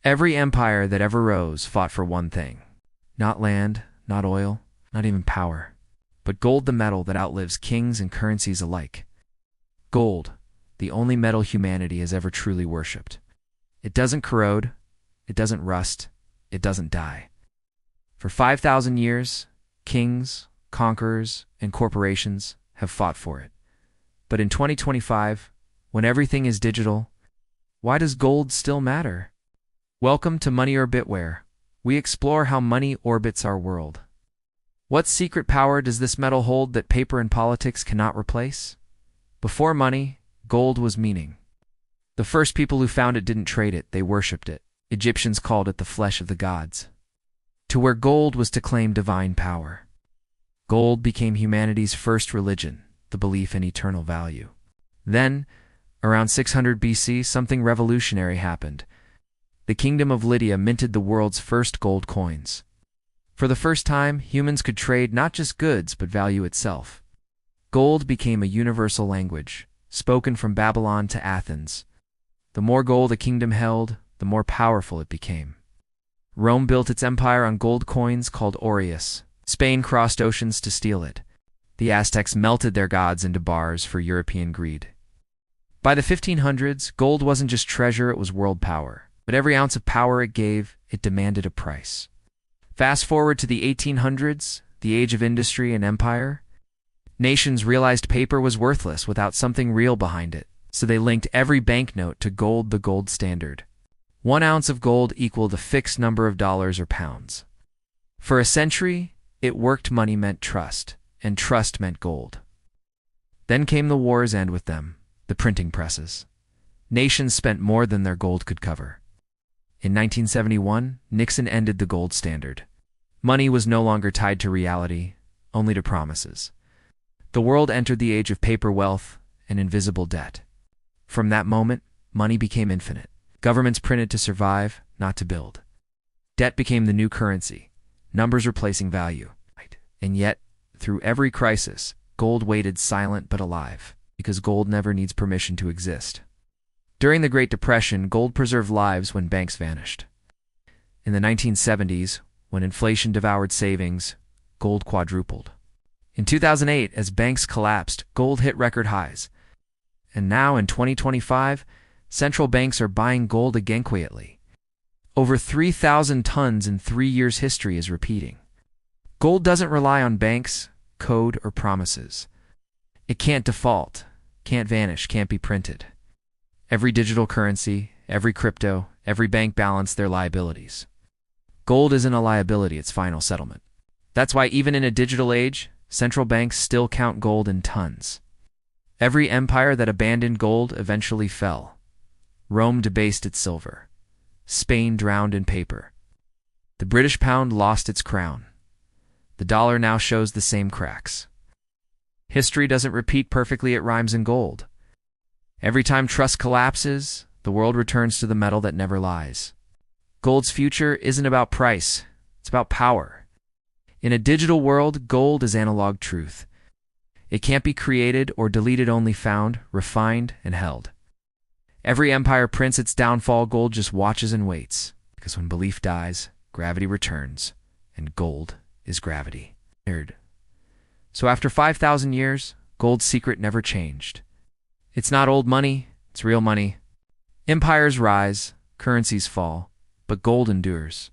Every empire that ever rose fought for one thing. Not land, not oil, not even power, but gold, the metal that outlives kings and currencies alike. Gold, the only metal humanity has ever truly worshipped. It doesn't corrode, it doesn't rust, it doesn't die. For 5,000 years, kings, conquerors, and corporations have fought for it. But in 2025, when everything is digital, why does gold still matter? Welcome to MoneyOrbit, where we explore how money orbits our world. What secret power does this metal hold that paper and politics cannot replace? Before money, gold was meaning. The first people who found it didn't trade it, they worshipped it. Egyptians called it the flesh of the gods. To where gold was to claim divine power. Gold became humanity's first religion, the belief in eternal value. Then, around 600 BC, something revolutionary happened. The kingdom of Lydia minted the world's first gold coins. For the first time, humans could trade not just goods, but value itself. Gold became a universal language, spoken from Babylon to Athens. The more gold a kingdom held, the more powerful it became. Rome built its empire on gold coins called aureus. Spain crossed oceans to steal it. The Aztecs melted their gods into bars for European greed. By the 1500s, gold wasn't just treasure, it was world power. But every ounce of power it gave, it demanded a price. Fast forward to the 1800s, the age of industry and empire. Nations realized paper was worthless without something real behind it, so they linked every banknote to gold, the gold standard. 1 ounce of gold equaled a fixed number of dollars or pounds. For a century, it worked. Money meant trust, and trust meant gold. Then came the wars, and with them, the printing presses. Nations spent more than their gold could cover. In 1971, Nixon ended the gold standard. Money was no longer tied to reality, only to promises. The world entered the age of paper wealth and invisible debt. From that moment, money became infinite. Governments printed to survive, not to build. Debt became the new currency, numbers replacing value. And yet, through every crisis, gold waited silent but alive, because gold never needs permission to exist. During the Great Depression, gold preserved lives when banks vanished. In the 1970s, when inflation devoured savings, gold quadrupled. In 2008, as banks collapsed, gold hit record highs. And now, in 2025, central banks are buying gold again quietly. Over 3,000 tons in 3 years' history is repeating. Gold doesn't rely on banks, code, or promises. It can't default, can't vanish, can't be printed. Every digital currency, every crypto, every bank balance their liabilities. Gold isn't a liability, it's final settlement. That's why even in a digital age, central banks still count gold in tons. Every empire that abandoned gold eventually fell. Rome debased its silver. Spain drowned in paper. The British pound lost its crown. The dollar now shows the same cracks. History doesn't repeat perfectly, it rhymes in gold. Every time trust collapses, the world returns to the metal that never lies. Gold's future isn't about price, it's about power. In a digital world, gold is analog truth. It can't be created or deleted, only found, refined, and held. Every empire prints its downfall, gold just watches and waits, because when belief dies, gravity returns, and gold is gravity. So after 5,000 years, gold's secret never changed. It's not old money, it's real money. Empires rise, currencies fall, but gold endures.